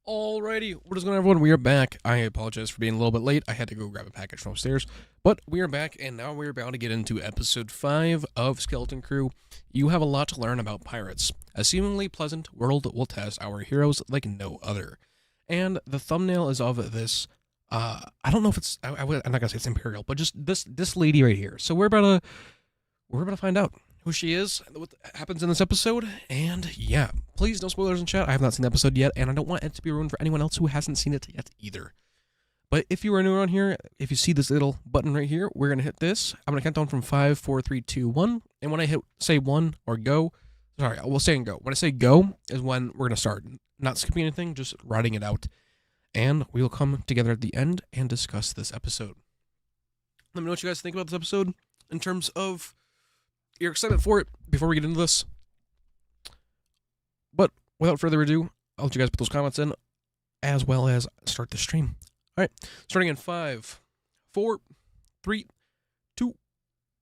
Alrighty, what is going on, everyone? We are back. I apologize for being a little bit late. I had to go grab a package from upstairs. But we are back, and now we're about to get into episode 5 of Skeleton Crew. You have a lot to learn about pirates. A seemingly pleasant world will test our heroes like no other. And the thumbnail is of this. I don't know if it's. I'm not gonna say it's Imperial, but just this lady right here. So we're about to find out who she is, what happens in this episode, and yeah, please no spoilers in chat. I have not seen the episode yet, and I don't want it to be ruined for anyone else who hasn't seen it yet either. But if you are new around here, if you see this little button right here, we're gonna hit this. I'm gonna count down from 5, 4, 3, 2, 1, and when I say 1 or go, sorry, we'll say and go. When I say go is when we're gonna start, not skipping anything, just writing it out, and we will come together at the end and discuss this episode. Let me know what you guys think about this episode in terms of your excitement for it before we get into this. But without further ado, I'll let you guys put those comments in as well as start the stream. All right, starting in 5, 4, 3, 2,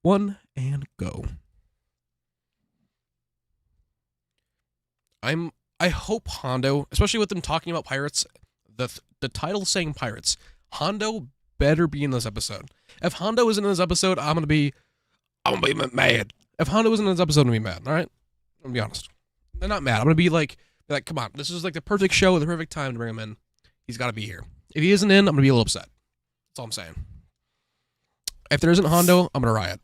1, and go. I hope Hondo, especially with them talking about pirates, the title saying pirates, Hondo better be in this episode. If Hondo isn't in this episode, I'm gonna be mad. If Hondo isn't in this episode, I'm gonna be mad. All right, I'm gonna be honest. I'm not mad. I'm gonna be like, come on, this is like the perfect show, the perfect time to bring him in. He's got to be here. If he isn't in, I'm gonna be a little upset. That's all I'm saying. If there isn't Hondo, I'm gonna riot.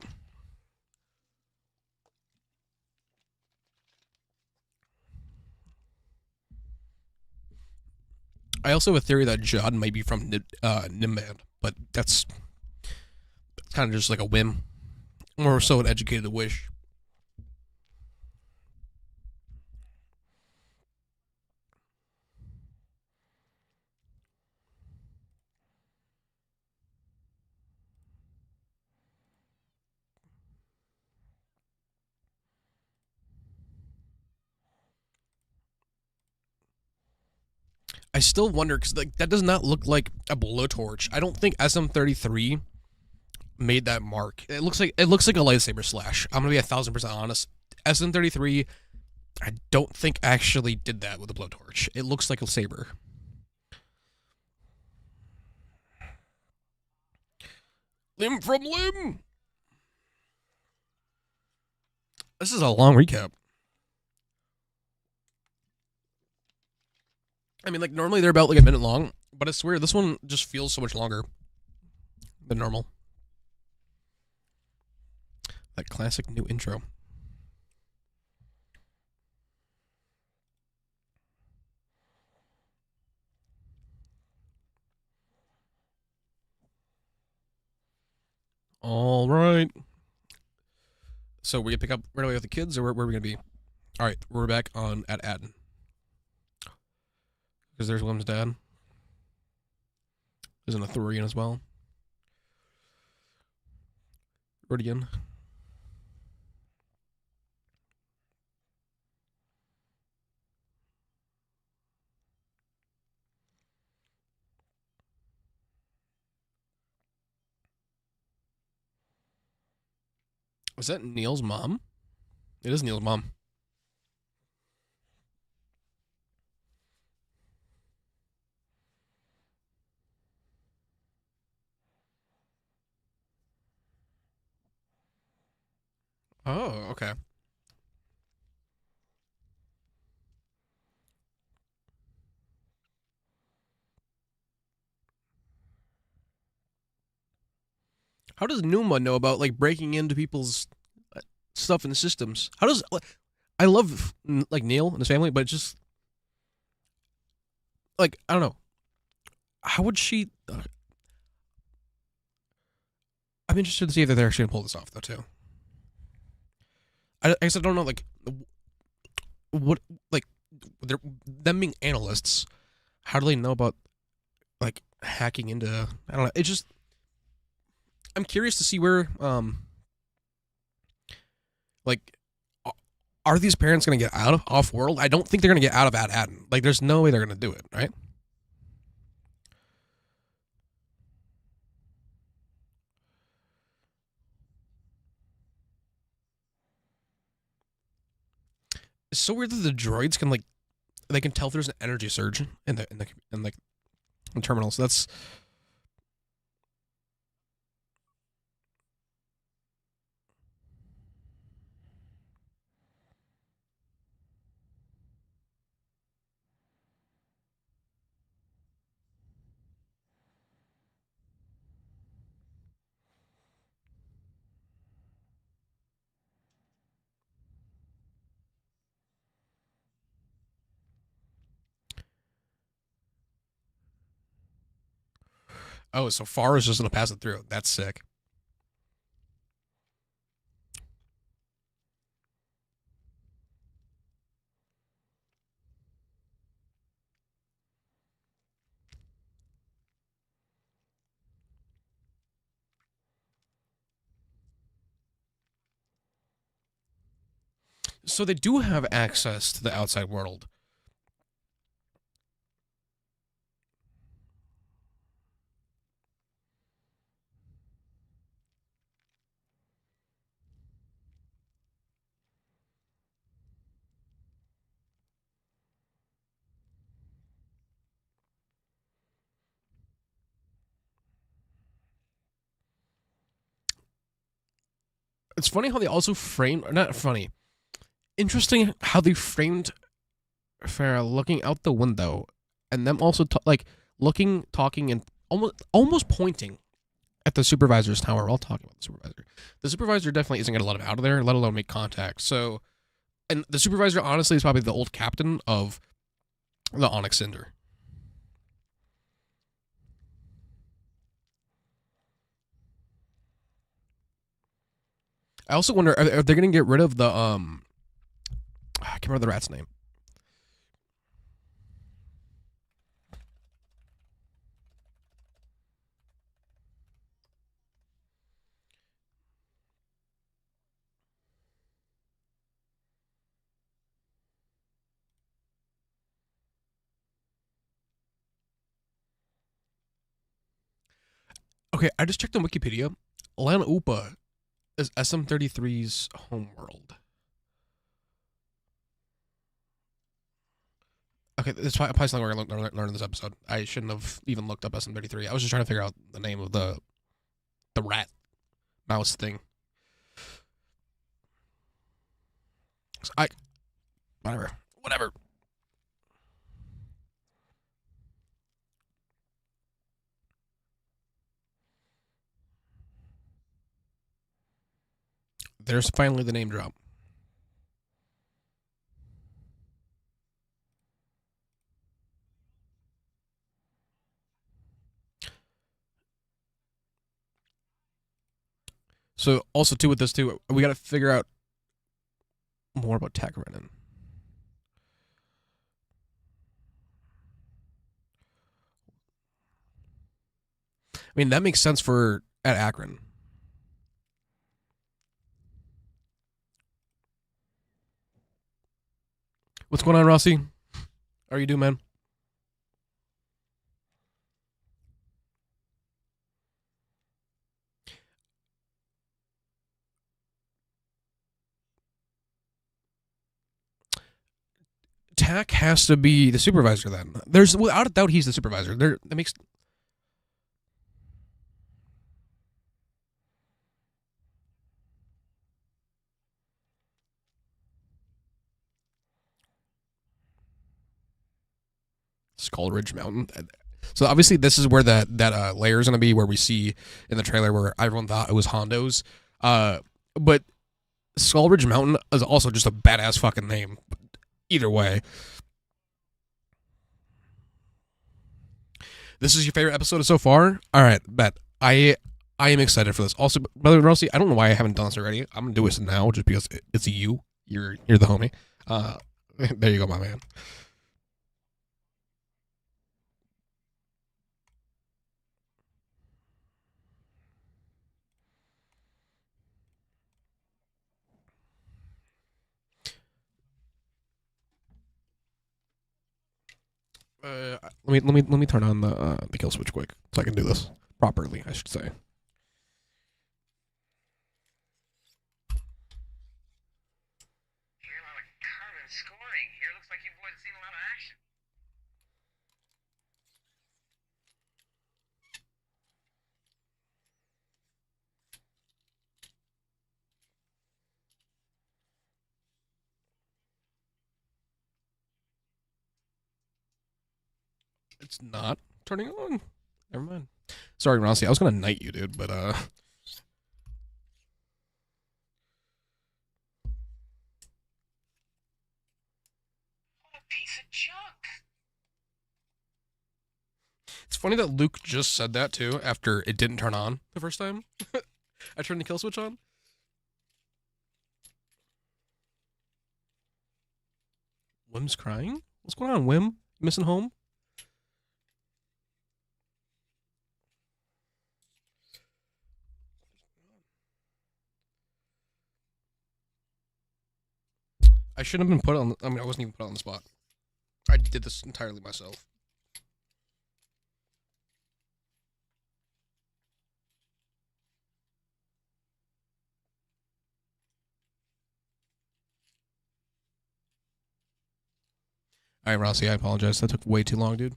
I also have a theory that Judd might be from Nimbad, but that's kind of just like a whim, more so an educated wish. I still wonder because like that does not look like a blowtorch. I don't think SM33 made that mark. It looks like a lightsaber slash. I'm gonna be 1,000% honest. SM33, I don't think actually did that with a blowtorch. It looks like a saber. Limb from limb. This is a long recap. I mean, like normally they're about like a minute long, but I swear this one just feels so much longer than normal. That classic new intro. All right. So we gonna pick up right away with the kids, or where are we gonna be? All right, we're back on at Aden because there's Willem's dad. There's an Arthurian as well. Rodian. Is that Neil's mom? It is Neil's mom. Oh, okay. How does Numa know about like breaking into people's stuff in the systems? How does I love like Neil and his family, but it's just like I don't know. How would she? I'm interested to see if they're actually gonna pull this off though too. I guess I don't know like what like they're them being analysts. How do they know about like hacking into? I don't know. It's just I'm curious to see where like are these parents gonna get out of off world? I don't think they're gonna get out of Aden. Like there's no way they're gonna do it, right? It's so weird that the droids can like they can tell if there's an energy surge in terminals. That's oh, so far is just gonna pass it through. That's sick. So they do have access to the outside world. It's funny how they also framed, not funny, interesting how they framed Farah looking out the window, and them also like looking, talking, and almost pointing at the supervisor's tower while talking about the supervisor. The supervisor definitely isn't going to let him out of there, let alone make contact. So, and the supervisor honestly is probably the old captain of the Onyx Cinder. I also wonder are they going to get rid of the I can't remember the rat's name. Okay, I just checked on Wikipedia. Lan Upa is SM-33's homeworld. Okay, that's probably something we're going to learn in this episode. I shouldn't have even looked up SM-33. I was just trying to figure out the name of the rat mouse thing. I whatever. There's finally the name drop. So also too with this too, we got to figure out more about Tech Renan. I mean, that makes sense for at Akron. What's going on, Rossi? How are you doing, man? Tack has to be the supervisor then. There's without a doubt he's the supervisor. That makes Skull Ridge Mountain. So obviously this is where that layer is going to be, where we see in the trailer where everyone thought it was Hondo's. But Skull Ridge Mountain is also just a badass fucking name. Either way. This is your favorite episode so far? All right, bet. I am excited for this. Also, Brother Rossi, I don't know why I haven't done this already. I'm going to do this now just because it's you. You're the homie. There you go, my man. Let me turn on the kill switch quick so I can do this properly, I should say. scoring. Here looks like you boys have seen a lot of action. It's not turning on. Never mind. Sorry, Rossi. I was gonna knight you, dude, but What a piece of junk. it's funny that Luke just said that too after it didn't turn on the first time. I turned the kill switch on. Wim's crying? What's going on, Wim? Missing home? I shouldn't have been put on. I mean, I wasn't even put on the spot. I did this entirely myself. All right, Rossi, I apologize. That took way too long, dude.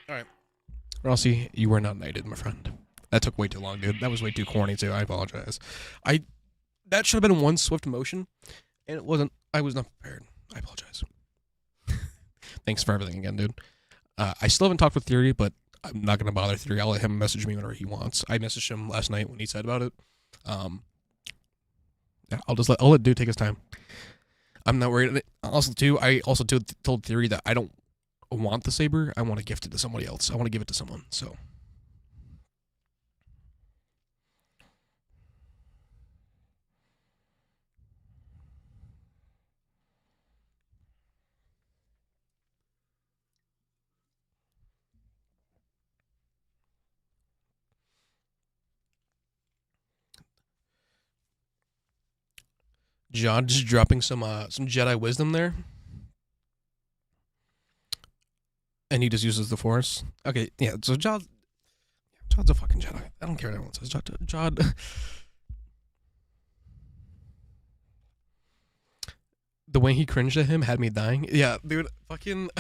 All right. Rossi, you were not knighted, my friend. That took way too long, dude. That was way too corny, too. I apologize. That should have been one swift motion, and it wasn't. I was not prepared. I apologize. Thanks for everything again, dude. I still haven't talked with Theory, but I'm not gonna bother Theory. I'll let him message me whenever he wants. I messaged him last night when he said about it. Yeah, I'll let dude take his time. I'm not worried. Also, too, I also told Theory that I don't want the saber. I want to gift it to somebody else. I want to give it to someone. So. John just dropping some Jedi wisdom there, and he just uses the Force. Okay, yeah. So John's a fucking Jedi. I don't care what anyone says. John. The way he cringed at him had me dying. Yeah, dude. Fucking.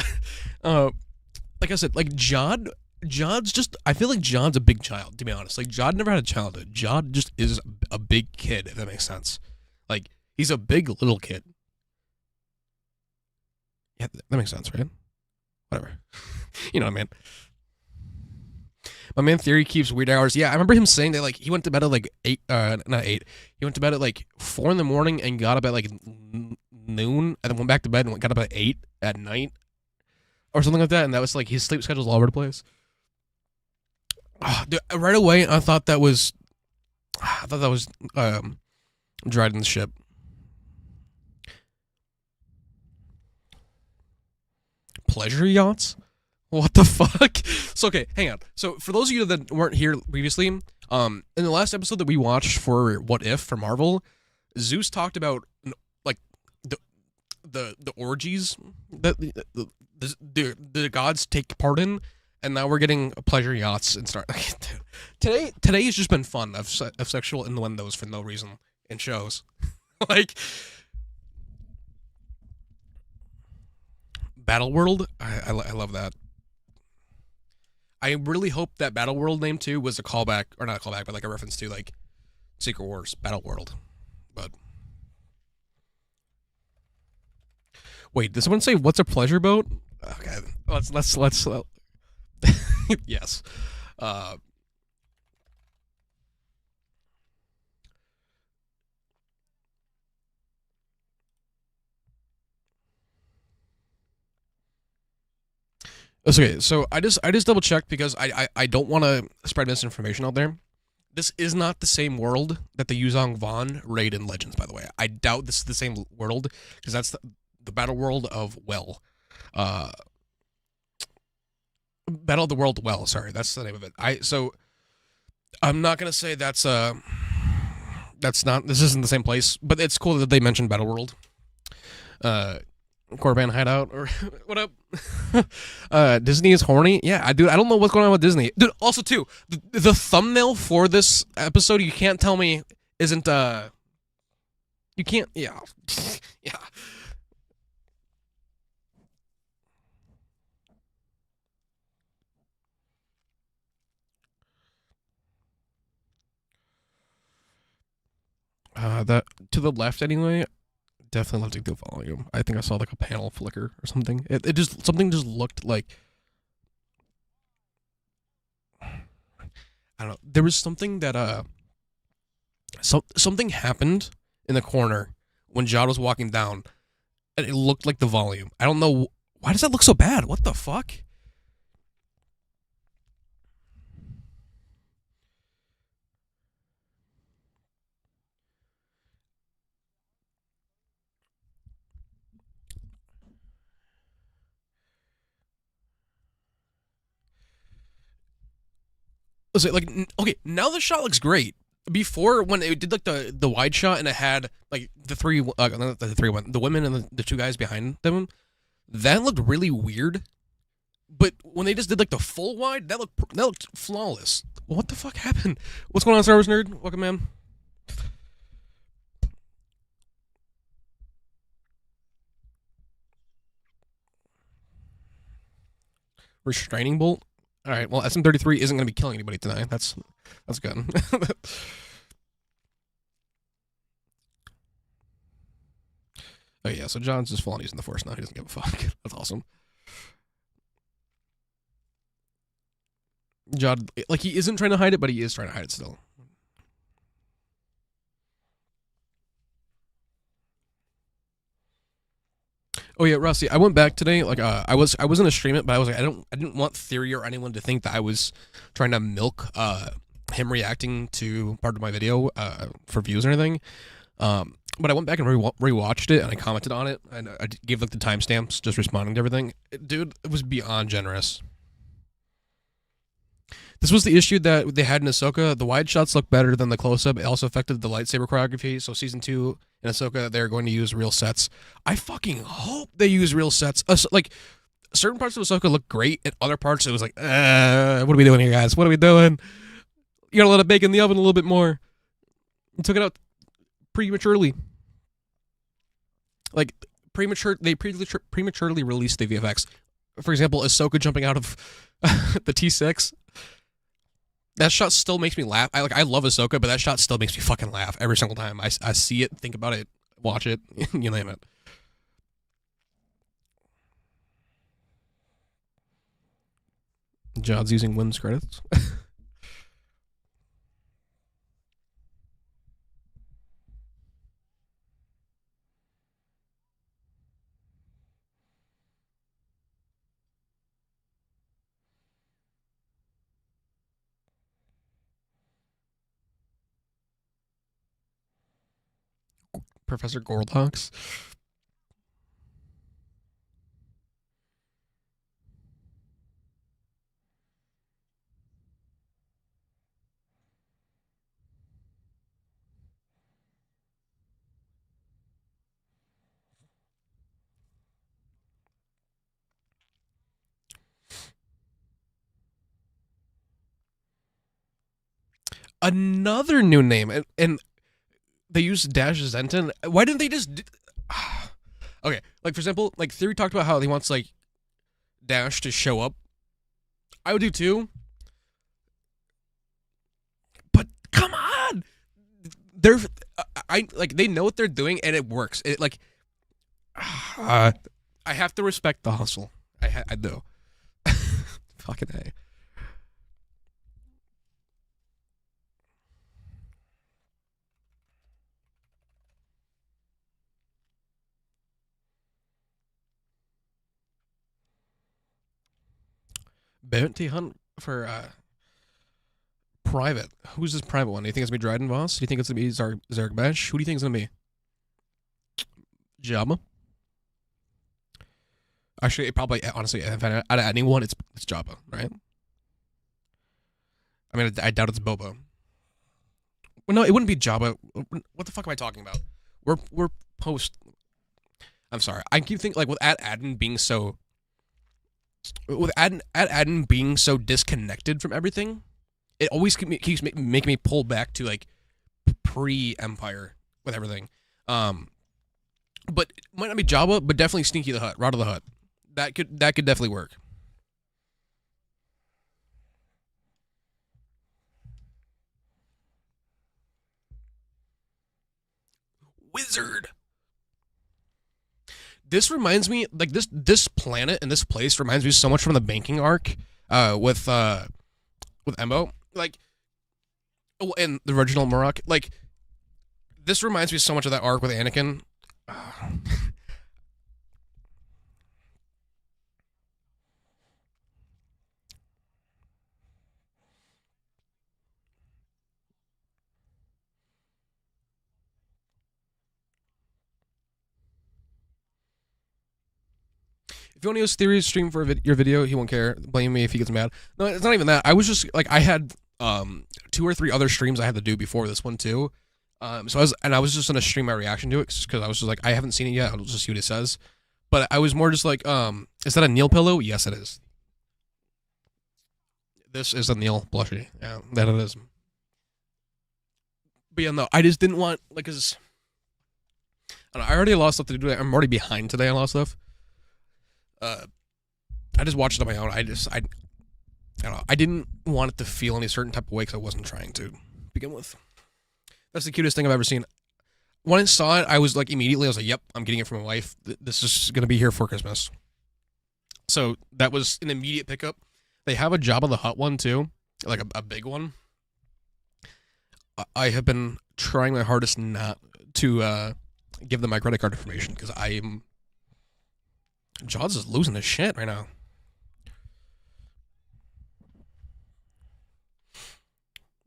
Like I said, like John. John's just. I feel like John's a big child. To be honest, like John never had a childhood. John just is a big kid. If that makes sense. Like. He's a big little kid. Yeah, that makes sense, right? Whatever. You know what I mean? My man Theory keeps weird hours. Yeah, I remember him saying that like he went to bed at like 8 not 8. He went to bed at like 4 in the morning and got up at like noon and then went back to bed and got up at 8 at night or something like that, and that was like his sleep schedule's all over the place. Dude, right away I thought that was Dryden's ship. Pleasure yachts? What the fuck? So okay, hang on. So for those of you that weren't here previously, in the last episode that we watched for What If for Marvel, Zeus talked about like the orgies that the gods take part in, and now we're getting pleasure yachts and start. Today has just been fun of sexual innuendos for no reason in shows, like. Battle World, I love that. I really hope that Battle World name too was a callback, or not a callback, but like a reference to like Secret Wars, Battle World. But wait, did someone say what's a pleasure boat? Okay, let's yes. Okay, so I just double checked because I don't want to spread misinformation out there. This is not the same world that the Yuzong Vaughn raid in Legends, by the way. I doubt this is the same world because that's the battle world of Well. Battle of the World Well, sorry, that's the name of it. I'm not gonna say that's not this isn't the same place, but it's cool that they mentioned Battle World. Corban hideout or what up? Disney is horny. Yeah, dude. I don't know what's going on with Disney, dude. Also, too, the thumbnail for this episode, you can't tell me isn't you can't. Yeah, yeah. That to the left anyway. Definitely left to go volume. I think I saw like a panel flicker or something. It just something just looked like I don't know. There was something that something happened in the corner when Jod was walking down, and it looked like the volume. I don't know why does that look so bad. What the fuck? Was it like okay? Now the shot looks great. Before when it did like the wide shot and it had like the three not the three one the women and the two guys behind them, that looked really weird. But when they just did like the full wide, that looked flawless. What the fuck happened? What's going on, Star Wars nerd? Welcome, man. Restraining bolt. All right. Well, SM-33 isn't going to be killing anybody tonight. That's good. Oh yeah. So John's just full on using the Force now. He doesn't give a fuck. That's awesome. John, like he isn't trying to hide it, but he is trying to hide it still. Oh yeah, Rusty. I went back today. Like I was gonna stream it, but I was like I didn't want Theory or anyone to think that I was trying to milk him reacting to part of my video for views or anything. But I went back and rewatched it and I commented on it and I gave like the timestamps, just responding to everything. Dude, it was beyond generous. This was the issue that they had in Ahsoka. The wide shots look better than the close up. It also affected the lightsaber choreography. So season 2 in Ahsoka, they're going to use real sets. I fucking hope they use real sets. Like certain parts of Ahsoka look great, and other parts it was like, what are we doing here, guys? What are we doing? You gotta let it bake in the oven a little bit more. You took it out prematurely. Like they prematurely released the VFX. For example, Ahsoka jumping out of the T6. That shot still makes me laugh. I love Ahsoka, but that shot still makes me fucking laugh every single time. I see it, think about it, watch it, you name it. Jod's using Wim's credits. Professor Gorlox. Another new name, and they used Dash Zenton. Why didn't they just? Okay, like for example, like Theory talked about how he wants like Dash to show up. I would do too, but come on, they're I like they know what they're doing and it works. It like I have to respect the hustle. I do. Fucking A. Bounty hunt for private. Who's this private one? Do you think it's gonna be Dryden Voss? Do you think it's gonna be Zarek Besh? Who do you think it's gonna be? Jabba? Actually, it probably honestly, if out of anyone, it's Jabba, right? I mean, I doubt it's Boba. Well, no, it wouldn't be Jabba. What the fuck am I talking about? We're post. I'm sorry. I keep thinking like with Adden being so with Adden being so disconnected from everything, it always keeps making me pull back to like pre-Empire with everything. Um, but might not be Jabba, but definitely Sneaky the Hut, Rod of the Hut. That could definitely work. Wizard. This reminds me like this planet and this place reminds me so much from the banking arc with Embo. Like in the original Murok. Like this reminds me so much of that arc with Anakin. If you want to use Theory's stream for your video, he won't care. Blame me if he gets mad. No, it's not even that. I was just like I had two or three other streams I had to do before this one too. I was just gonna stream my reaction to it because I was just like I haven't seen it yet. I'll just see what it says. But I was more just like is that a Neil pillow? Yes, it is. This is a Neil plushie. Yeah, that it is. But yeah, no, I just didn't want like cause I already lost stuff to do. I'm already behind today on a lot of stuff. Uh, I just watched it on my own. I don't know. I didn't want it to feel any certain type of way because I wasn't trying to begin with. That's the cutest thing I've ever seen. When I saw it, I was like immediately, I was like, "Yep, I'm getting it for my wife. This is gonna be here for Christmas." So that was an immediate pickup. They have a Jabba the Hutt one too, like a big one. I have been trying my hardest not to give them my credit card information because I'm Jaws is losing his shit right now.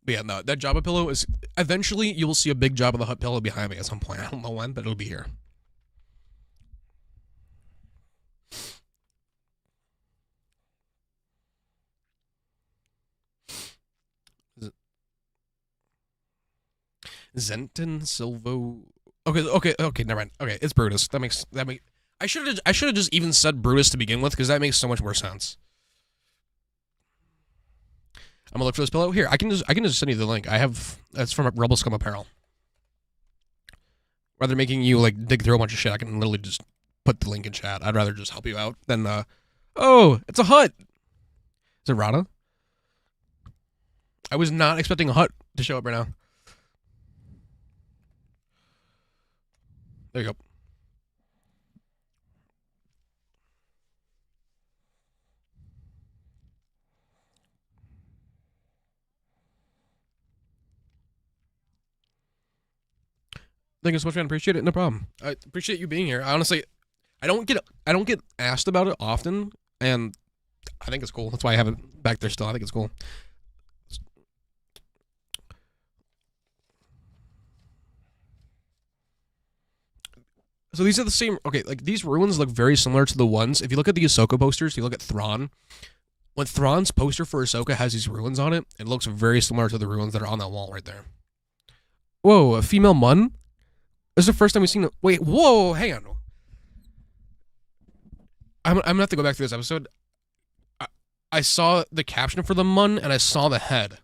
But yeah, no, that Jabba pillow is eventually you will see a big Jabba the Hutt pillow behind me at some point. I don't know when, but it'll be here. Zenton Silvo. Okay. Never mind. Okay, it's Brutus. That make. I should have just even said Brutus to begin with because that makes so much more sense. I'm gonna look for this pillow here. I can just send you the link. I have that's from Rebel Scum Apparel. Rather than making you like dig through a bunch of shit, I can literally just put the link in chat. I'd rather just help you out than oh, it's a hut. Is it Rana? I was not expecting a hut to show up right now. There you go. Thank you so much, man. Appreciate it. No problem. I appreciate you being here. Honestly, I don't get asked about it often, and I think it's cool. That's why I have it back there still. I think it's cool. So these are the same. Okay, like these ruins look very similar to the ones. If you look at the Ahsoka posters, you look at Thrawn. When Thrawn's poster for Ahsoka has these ruins on it, it looks very similar to the ruins that are on that wall right there. Whoa, a female Mun? This is the first time we've seen it. Wait, whoa, hang on. I'm gonna have to go back to this episode. I saw the caption for the Mun and I saw the head.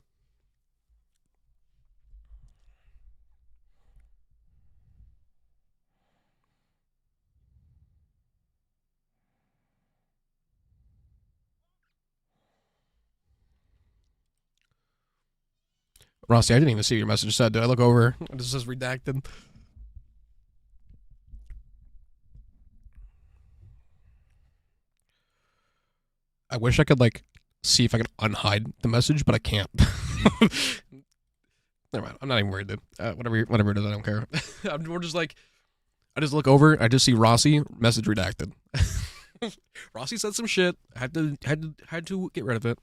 Rossi, I didn't even see what your message said. Did I look over? This is redacted. I wish I could like see if I could unhide the message, but I can't. Never mind. I'm not even worried, dude. Whatever it is, I don't care. We're just like, I just look over. I just see Rossi message redacted. Rossi said some shit. I had to get rid of it.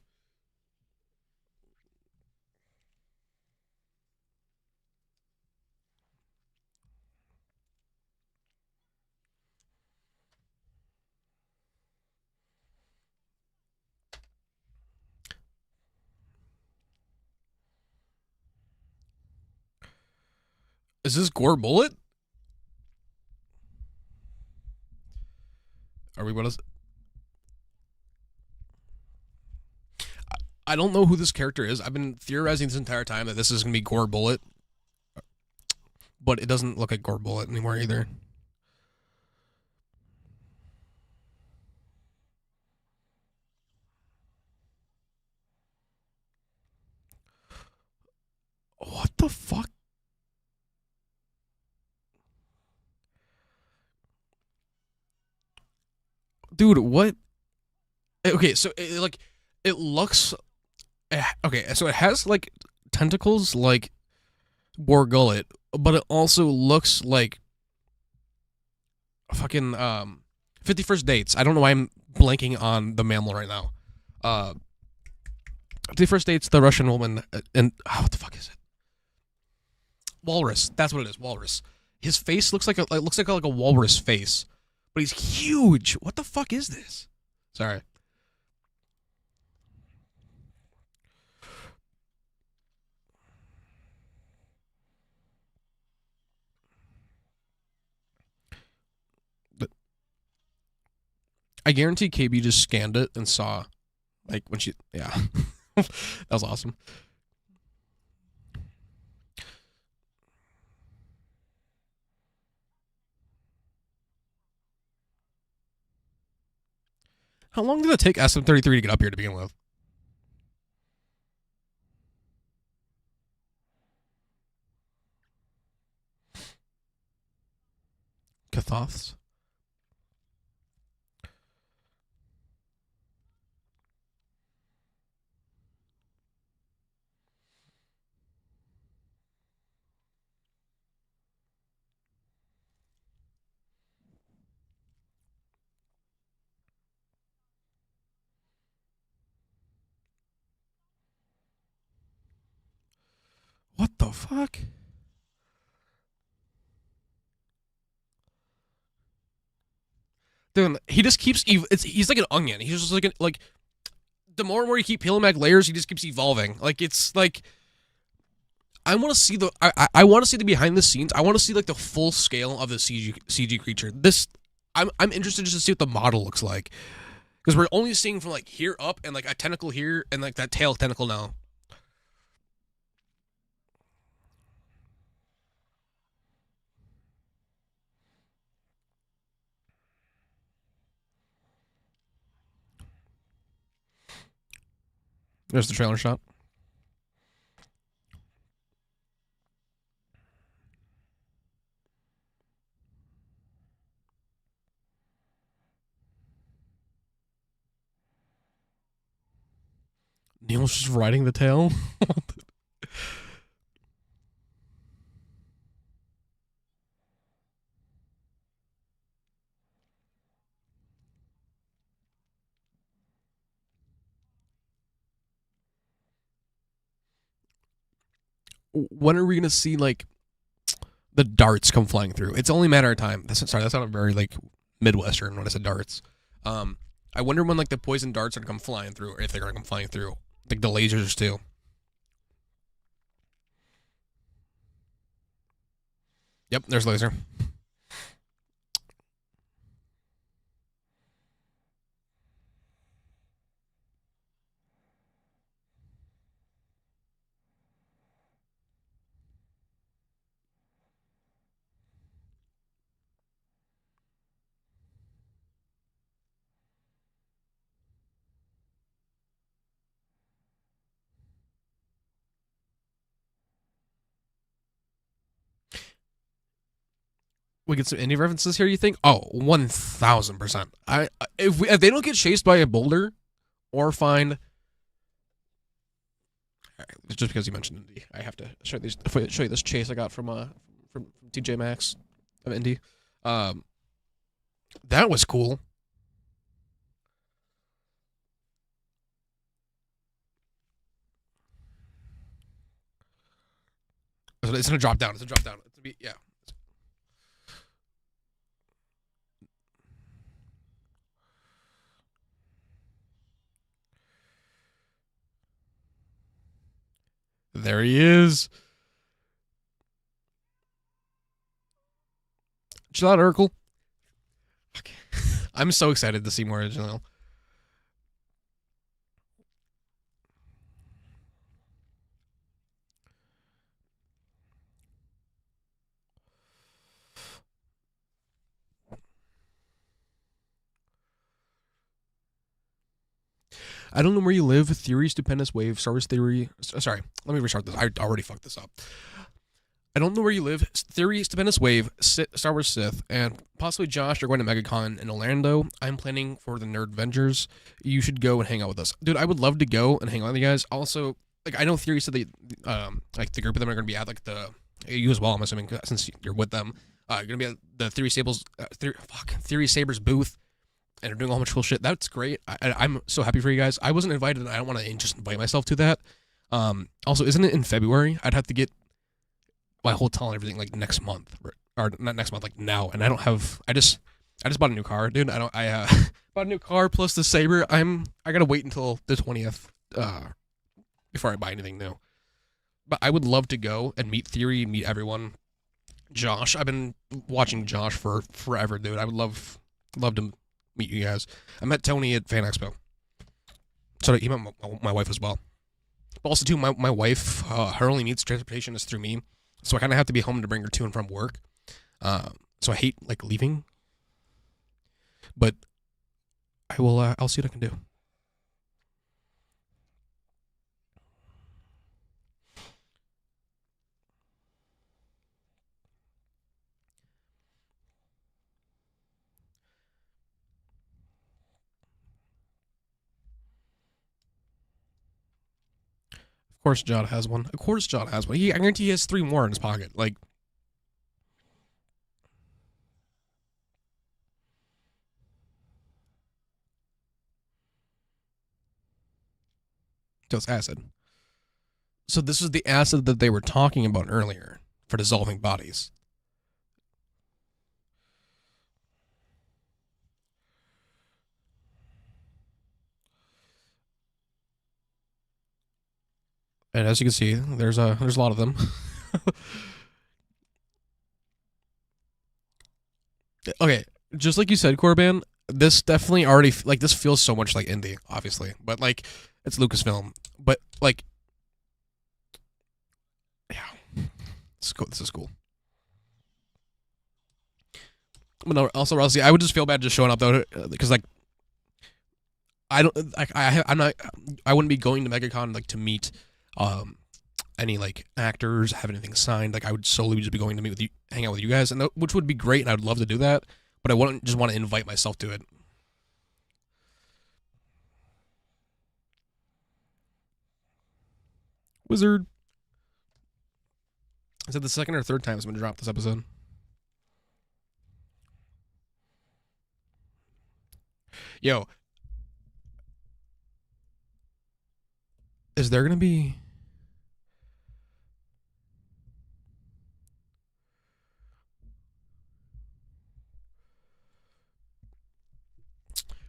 Is this Gore Bullet? Are we about to? I don't know who this character is. I've been theorizing this entire time that this is gonna be Gore Bullet, but it doesn't look like Gore Bullet anymore either. What the fuck? Dude, what? Okay, so it looks okay, so it has like tentacles like Borgullet, but it also looks like fucking 51st Dates. I don't know why I'm blanking on the mammal right now. 51st Dates, the Russian woman, and what the fuck is it? Walrus. That's what it is. Walrus. His face looks like a walrus face, but he's huge. What the fuck is this? Sorry. I guarantee KB just scanned it and saw, like, when she, yeah. That was awesome. How long did it take SM-33 to get up here to begin with? Cathoths? What the fuck? Dude, he just keeps, he's like an onion. He's just like, the more and more you keep peeling back layers, he just keeps evolving. Like, it's like, I want to see I want to see the behind the scenes. I want to see like the full scale of the CG creature. I'm interested just to see what the model looks like, because we're only seeing from like here up and like a tentacle here and like that tail tentacle now. There's the trailer shot. Neil's just riding the tail. When are we gonna see like the darts come flying through? It's only a matter of time. That's not a very like Midwestern when I said darts. I wonder when like the poison darts are gonna come flying through, or if they're gonna come flying through. Like the lasers too. Yep, there's laser. We get some indie references here. You think? Oh, 1,000%. If they don't get chased by a boulder or find, just because you mentioned indie, I have to show you this chase I got from TJ Maxx of indie. That was cool. It's gonna drop down. It's gonna drop down. It's gonna be, yeah. There he is. Chill out, Urkel. Okay. I'm so excited to see more original. I don't know where you live. Theory, stupendous wave, Star Wars theory. Sorry, let me restart this. I already fucked this up. I don't know where you live. Theory, stupendous wave, Star Wars Sith, and possibly Josh are going to MegaCon in Orlando. I'm planning for the Nerd Vengers. You should go and hang out with us, dude. I would love to go and hang out with you guys. Also, like I know Theory said they, like the group of them are going to be at like the you as well. I'm assuming since you're with them, you're going to be at the Theory Sabers booth. And they're doing a whole bunch of cool shit. That's great. I'm so happy for you guys. I wasn't invited, and I don't want to just invite myself to that. Also, isn't it in February? I'd have to get my hotel and everything like next month, or not next month, like now. And I don't have. I just bought a new car, dude. I bought a new car plus the Saber. I gotta wait until the 20th before I buy anything new. But I would love to go and meet Theory, meet everyone. Josh, I've been watching Josh for forever, dude. I would love to meet you guys. I met Tony at Fan Expo. So he met my wife as well. But also, too, my wife, her only means transportation is through me. So I kind of have to be home to bring her to and from work. So I hate, like, leaving. But I'll see what I can do. Of course John has one. Of course John has one. I guarantee he has 3 more in his pocket. Like, just acid. So this is the acid that they were talking about earlier for dissolving bodies. And as you can see, there's a lot of them. Okay, just like you said, Corban, this definitely already like this feels so much like indie, obviously, but like it's Lucasfilm. But like, yeah, this is cool. But no, also, Rossi, I would just feel bad just showing up though, because like I don't like I'm not I wouldn't be going to MegaCon like to meet any like actors, have anything signed. Like I would solely just be going to meet with you, hang out with you guys, and which would be great, and I would love to do that. But I wouldn't just want to invite myself to it. Wizard. Is it the second or third time it's been dropped this episode? Yo, is there gonna be?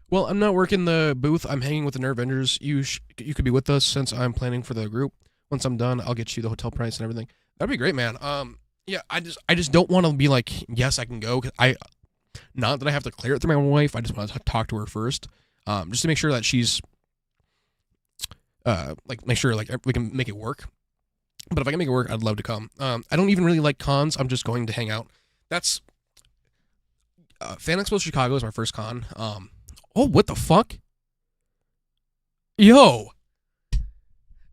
Well, I'm not working the booth. I'm hanging with the Nerd Vendors. You could be with us since I'm planning for the group. Once I'm done, I'll get you the hotel price and everything. That'd be great, man. Yeah, I just don't want to be like, yes, I can go. 'Cause not that I have to clear it through my wife. I just want to talk to her first, just to make sure that she's, like, make sure like we can make it work. But if I can make it work, I'd love to come. I don't even really like cons. I'm just going to hang out. That's Fan Expo Chicago is my first con. Oh, what the fuck? Yo,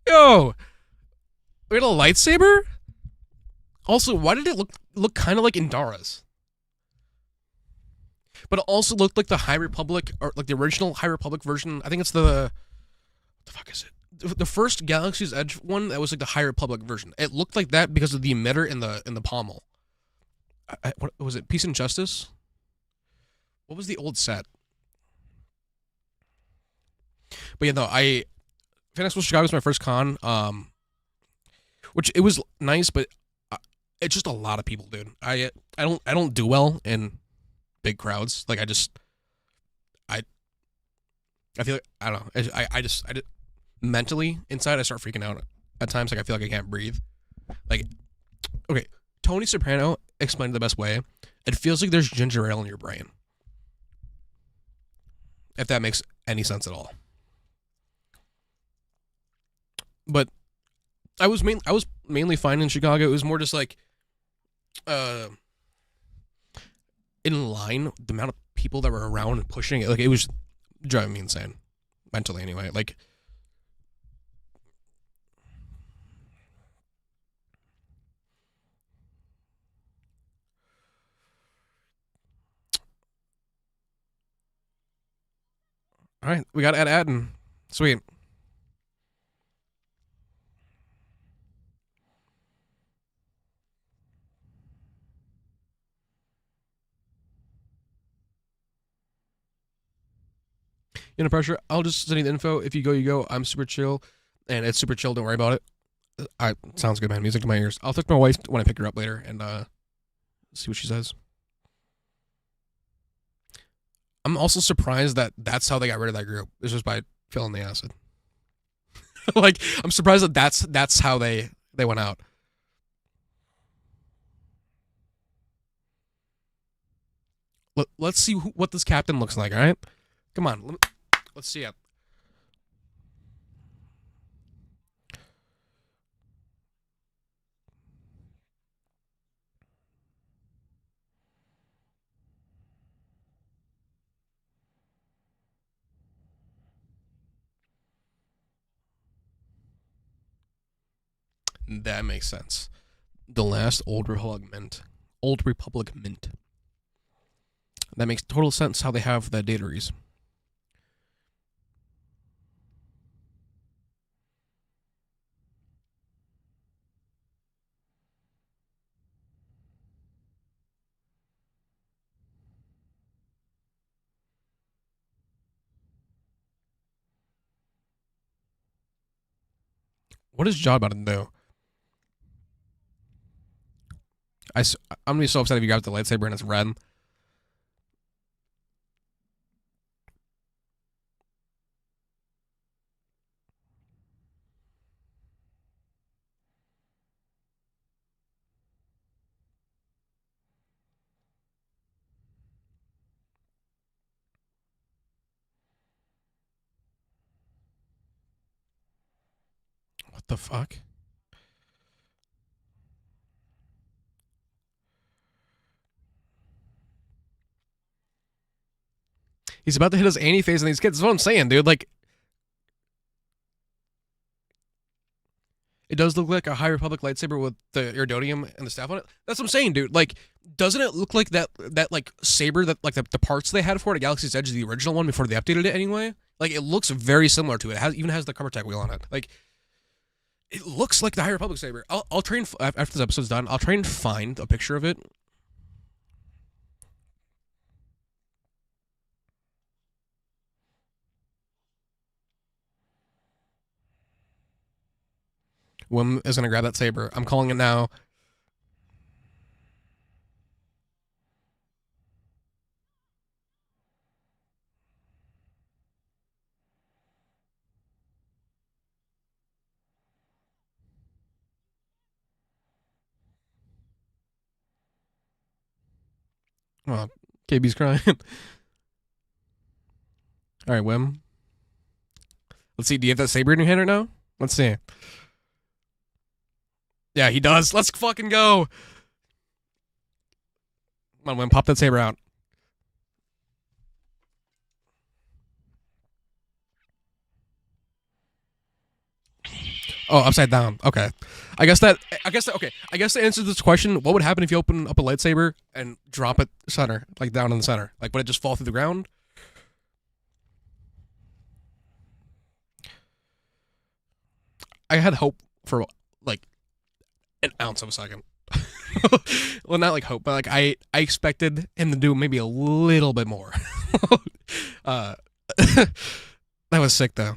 we got a lightsaber. Also, why did it look kind of like Indara's? But it also looked like the High Republic, or like the original High Republic version. I think it's what the fuck is it? The first Galaxy's Edge one that was like the High Republic version. It looked like that because of the emitter in the pommel. What was it? Peace and Justice? What was the old set? But yeah, no, Fan Expo Chicago was my first con. Which it was nice, but it's just a lot of people, dude. I don't do well in big crowds. Like I feel like I don't know. I just mentally inside I start freaking out at times. Like I feel like I can't breathe. Like, okay, Tony Soprano explained it the best way. It feels like there's ginger ale in your brain. if that makes any sense at all. But I was mainly fine in Chicago. It was more just like uh in line, the amount of people that were around and pushing it, like it was driving me insane mentally anyway. Like all right, we got Ed Adden. Sweet. You know, pressure. I'll just send you the info. If you go, you go. I'm super chill, and it's super chill. Don't worry about it. Sounds good, man. Music to my ears. I'll talk to my wife when I pick her up later and see what she says. I'm also surprised that that's how they got rid of that group. It's just by filling the acid. Like I'm surprised that that's how they went out. Let's see what this captain looks like. All right, come on. Let's see it. That makes sense. The last Old Republic Mint. Old Republic Mint. That makes total sense how they have the dataries. What is Jod about to do? I'm gonna be so upset if you got the lightsaber and it's red. What the fuck? He's about to hit his anti-phase on these kids. That's what I'm saying, dude. Like, it does look like a High Republic lightsaber with the iridium and the staff on it. That's what I'm saying, dude. Like, doesn't it look like that like saber that like the parts they had for it at Galaxy's Edge, the original one before they updated it anyway? Like, it looks very similar to it. Even has the cover tech wheel on it. Like, it looks like the High Republic saber. I'll try and after this episode's done, I'll try and find a picture of it. Wim is gonna grab that saber. I'm calling it now. Oh, KB's crying. All right, Wim. Let's see. Do you have that saber in your hand right now? Let's see. Yeah, he does. Let's fucking go. Come on, Wim. Pop that saber out. Oh, upside down. Okay. Okay. I guess to answer this question, what would happen if you open up a lightsaber and drop it center, like down in the center? Like, would it just fall through the ground? I had hope for like an ounce of a second. Well, not like hope, but like I expected him to do maybe a little bit more. uh, that was sick though.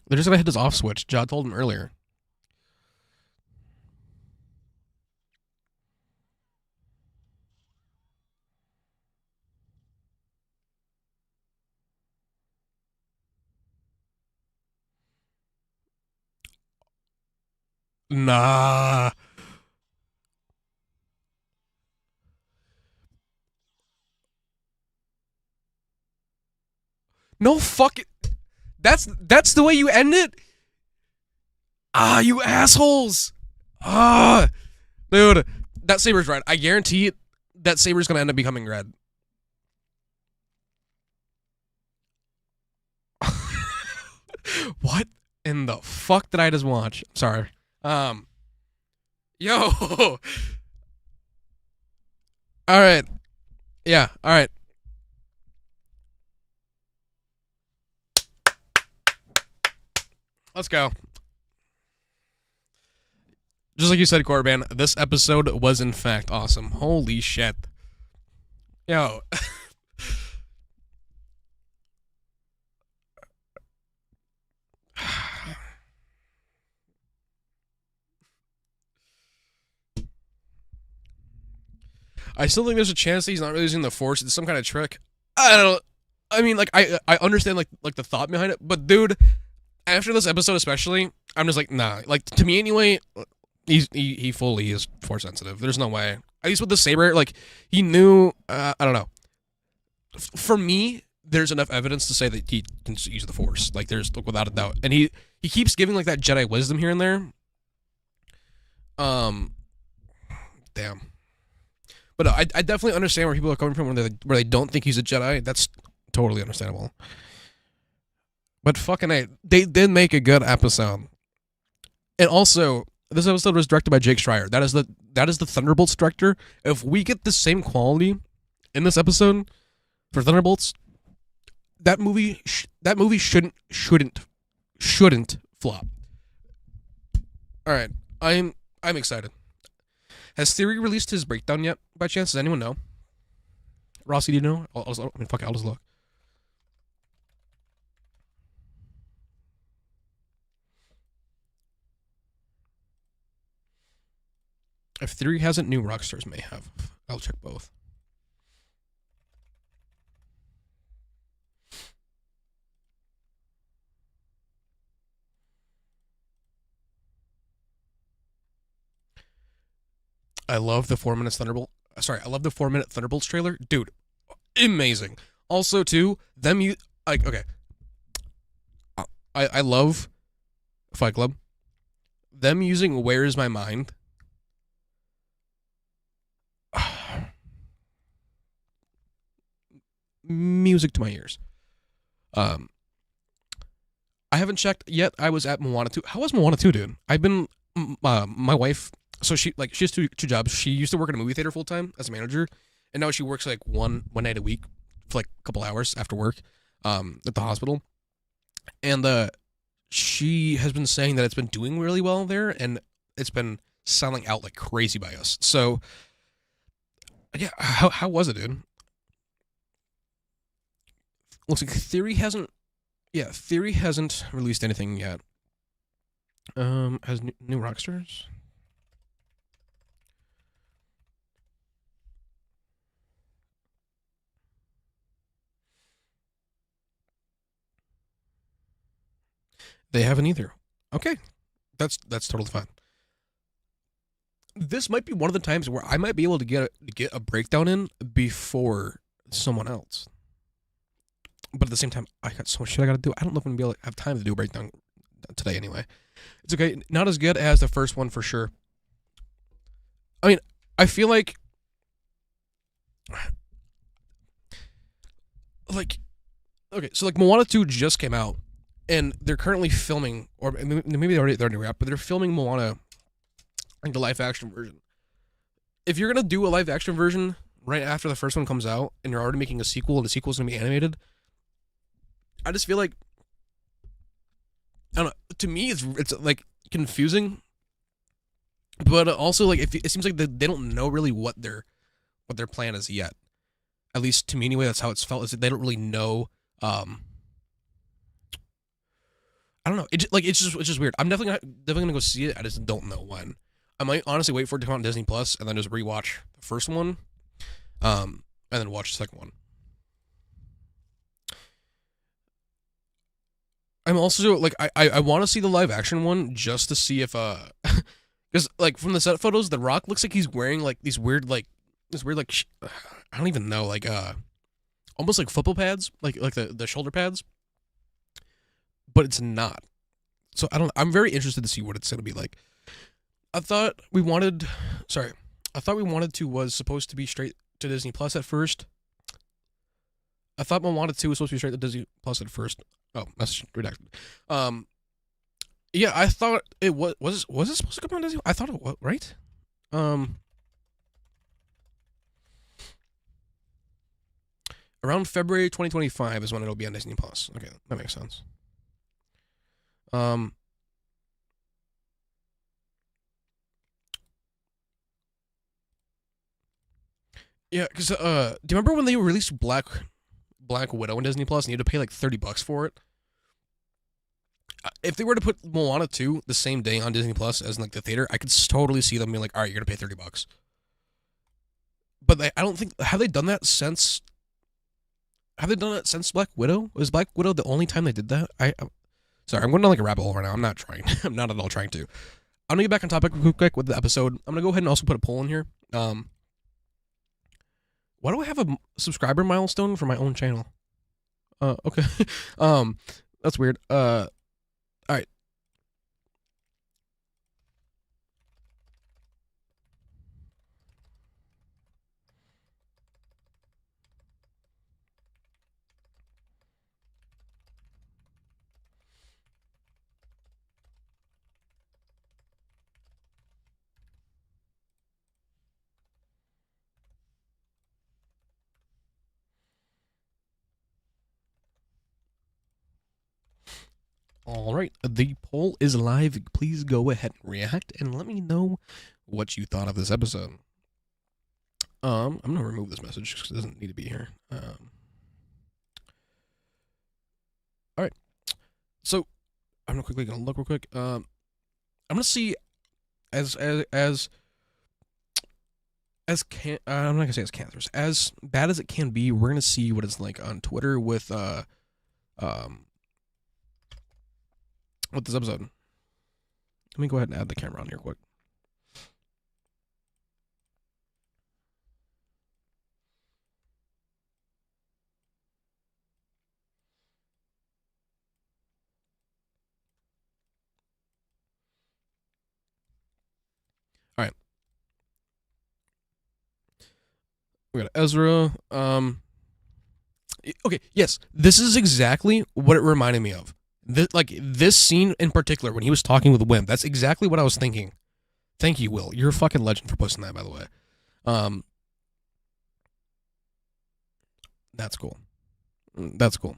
They're just gonna hit this off switch. Jod told him earlier. Nah. No fucking. That's the way you end it. Ah, you assholes. Ah, dude, that saber's red. I guarantee it. That saber's gonna end up becoming red. What in the fuck did I just watch? Sorry. Um. Yo. All right. Yeah. All right. Let's go. Just like you said, Corban, this episode was in fact awesome. Holy shit. Yo. I still think there's a chance that he's not really using the force. It's some kind of trick. I don't know. I mean, like I understand like the thought behind it, but dude, after this episode especially, I'm just like nah. Like to me anyway, he fully is force sensitive. There's no way. At least with the saber, like he knew. I don't know. For me, there's enough evidence to say that he can use the force. Like there's without a doubt, and he keeps giving like that Jedi wisdom here and there. Um, damn. But no, I definitely understand where people are coming from where they don't think he's a Jedi. That's totally understandable. But fucking A, they did make a good episode. And also, this episode was directed by Jake Schreier. That is the Thunderbolts director. If we get the same quality in this episode for Thunderbolts, that movie shouldn't flop. All right, I'm excited. Has Theory released his breakdown yet? By chance, does anyone know? Rossi, do you know? I'll just look. If Theory hasn't, new Rockstars may have. I'll check both. I love the 4 minutes Thunderbolt. Sorry, I love the 4 minute Thunderbolts trailer, dude. Amazing. Also, too, them you like. Okay, I love Fight Club. Them using "Where Is My Mind." Music to my ears. Um, I haven't checked yet. I was at Moana 2. How was Moana 2, dude? I've been my wife. So she has two jobs. She used to work in a movie theater full time as a manager, and now she works like one night a week for like a couple hours after work, at the hospital. And she has been saying that it's been doing really well there, and it's been selling out like crazy by us. So yeah, how was it, dude? Looks like Theory hasn't. Yeah, Theory hasn't released anything yet. Has new Rockstars? They haven't either. Okay, that's totally fine. This might be one of the times where I might be able to get a breakdown in before someone else. But at the same time, I got so much shit I gotta do. I don't know if I'm gonna be able to have time to do a breakdown today anyway. It's okay. Not as good as the first one for sure. I mean, I feel like okay, so like Moana 2 just came out and they're currently filming, or maybe they're already wrapped, but they're filming Moana, like the live action version. If you're gonna do a live action version right after the first one comes out, and you're already making a sequel, and the sequel's gonna be animated, I just feel like I don't know. To me, it's like confusing, but also like it seems like they don't know really what their plan is yet. At least to me, anyway, that's how it's felt. Is that they don't really know. I don't know. It's just weird. I'm definitely gonna go see it. I just don't know when. I might honestly wait for it to come on Disney Plus and then just rewatch the first one, and then watch the second one. I'm also like I want to see the live action one just to see if Because like from the set photos, The Rock looks like he's wearing like these weird like I don't even know like almost like football pads, like the shoulder pads, but it's not. So I don't. I'm very interested to see what it's gonna be like. I thought we wanted, sorry, I thought we wanted to was supposed to be straight to Disney Plus at first. I thought Moana 2 was supposed to be straight to Disney Plus at first. Oh, message redacted. Yeah, I thought it was it supposed to come on Disney? I thought it was, right? Um, Around February 2025 is when it'll be on Disney Plus. Okay, that makes sense. Um, yeah, because do you remember when they released Black Widow on Disney Plus and you had to pay like $30 for it? If they were to put Moana 2 the same day on Disney Plus as in, like the theater, I could totally see them being like, all right, you're gonna pay $30. But I don't think have they done that since. Have they done that since Black Widow? Was Black Widow the only time they did that? Sorry, I'm going down like a rabbit hole right now. I'm not trying. I'm not at all trying to. I'm gonna get back on topic real quick with the episode. I'm gonna go ahead and also put a poll in here. Why do I have a subscriber milestone for my own channel? Okay. That's weird. All right. All right. The poll is live. Please go ahead and react and let me know what you thought of this episode. I'm gonna remove this message because it doesn't need to be here. All right. So I'm gonna look real quick. I'm gonna see as I'm not gonna say as cancerous, as bad as it can be. We're gonna see what it's like on Twitter with this episode. Let me go ahead and add the camera on here quick. All right. We got Ezra. Okay, yes, this is exactly what it reminded me of. This scene in particular, when he was talking with Wim, that's exactly what I was thinking. Thank you, Will. You're a fucking legend for posting that, by the way. That's cool. That's cool.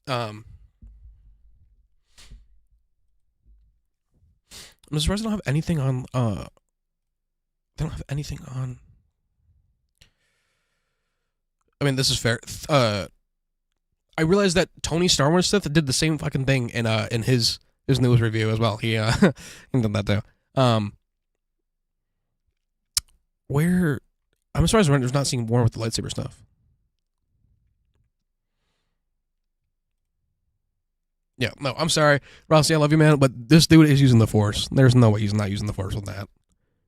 I'm surprised I don't have anything on. They don't have anything on. I mean, this is fair. I realized that Tony Star Wars Sith did the same fucking thing in his news review as well. He he did that too. Where I'm surprised we're not seeing more with the lightsaber stuff. Yeah, no, I'm sorry, Rossi. I love you, man, but this dude is using the Force. There's no way he's not using the Force with that,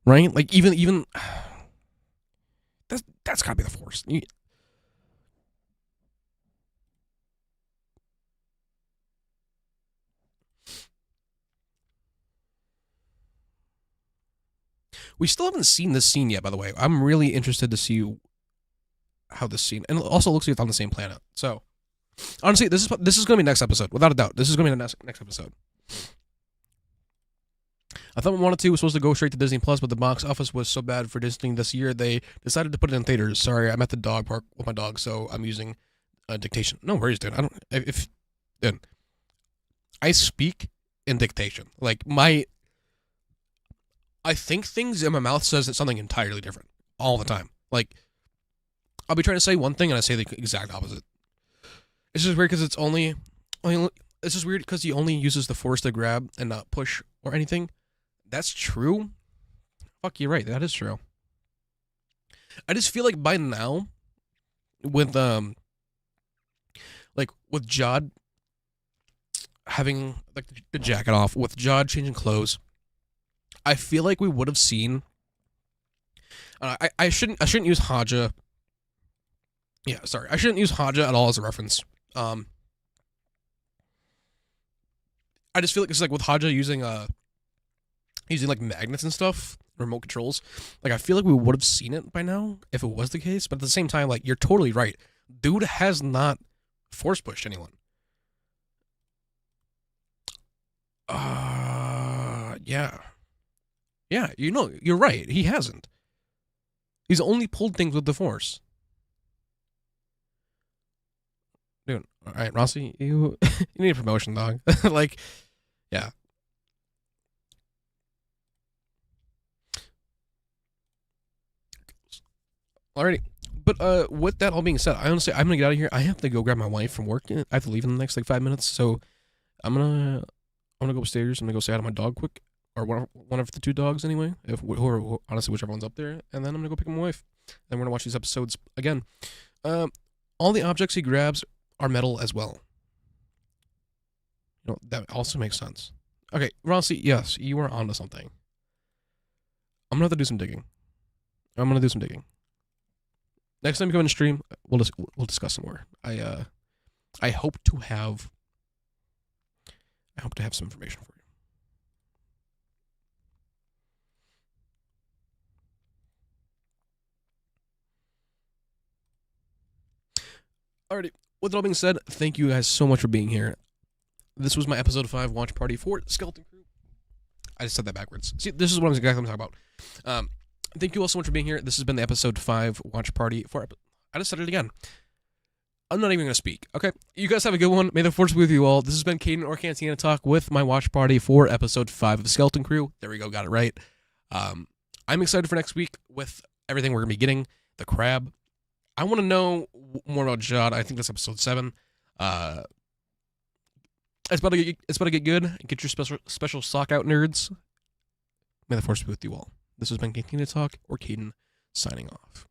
right? Like even that's gotta be the Force. We still haven't seen this scene yet, by the way. I'm really interested to see how this scene, and it also looks like it's on the same planet. So, honestly, this is going to be next episode, without a doubt. This is going to be the next episode. I thought Moana 2 was supposed to go straight to Disney Plus, but the box office was so bad for Disney this year, they decided to put it in theaters. Sorry, I'm at the dog park with my dog, so I'm using dictation. No worries, dude. Dude, I speak in dictation. Like I think things and my mouth says something entirely different all the time. Like, I'll be trying to say one thing and I say the exact opposite. It's just weird because it's just weird because he only uses the Force to grab and not push or anything. That's true. Fuck, you're right. That is true. I just feel like by now, with Jod having like the jacket off, with Jod changing clothes, I feel like we would have seen. I shouldn't use Haja. Yeah, sorry, I shouldn't use Haja at all as a reference. I just feel like it's like with Haja using like magnets and stuff, remote controls. Like I feel like we would have seen it by now if it was the case. But at the same time, like you're totally right. Dude has not force pushed anyone. Yeah. Yeah, you're right. He hasn't. He's only pulled things with the force. Dude, all right, Rossi, you you need a promotion, dog. Like, yeah. Alrighty. But with that all being said, I'm gonna get out of here. I have to go grab my wife from work. I have to leave in the next like 5 minutes, so I'm gonna go upstairs. I'm gonna go say hi to my dog quick, or one of the two dogs anyway. Honestly, whichever one's up there, and then I'm gonna go pick up my wife. And we're gonna watch these episodes again. All the objects he grabs are metal as well. That also makes sense. Okay, Rossi, yes, you are onto something. I'm gonna have to do some digging. Next time you come in the stream, we'll discuss some more. I hope to have some information for you. Alrighty. With all being said, thank you guys so much for being here. This was my episode 5 watch party for Skeleton Crew. I just said that backwards. See, this is what I'm exactly talking about. Thank you all so much for being here. This has been the episode 5 watch party for. I just said it again. I'm not even going to speak. Okay, you guys have a good one. May the force be with you all. This has been Caden or Cantina Talk with my watch party for episode 5 of Skeleton Crew. There we go, got it right. I'm excited for next week with everything we're going to be getting. The crab. I want to know more about Jod. I think that's episode 7. It's about to get good. Get your special sock out, nerds. May the force be with you all. This has been Cantina Talk or Caden signing off.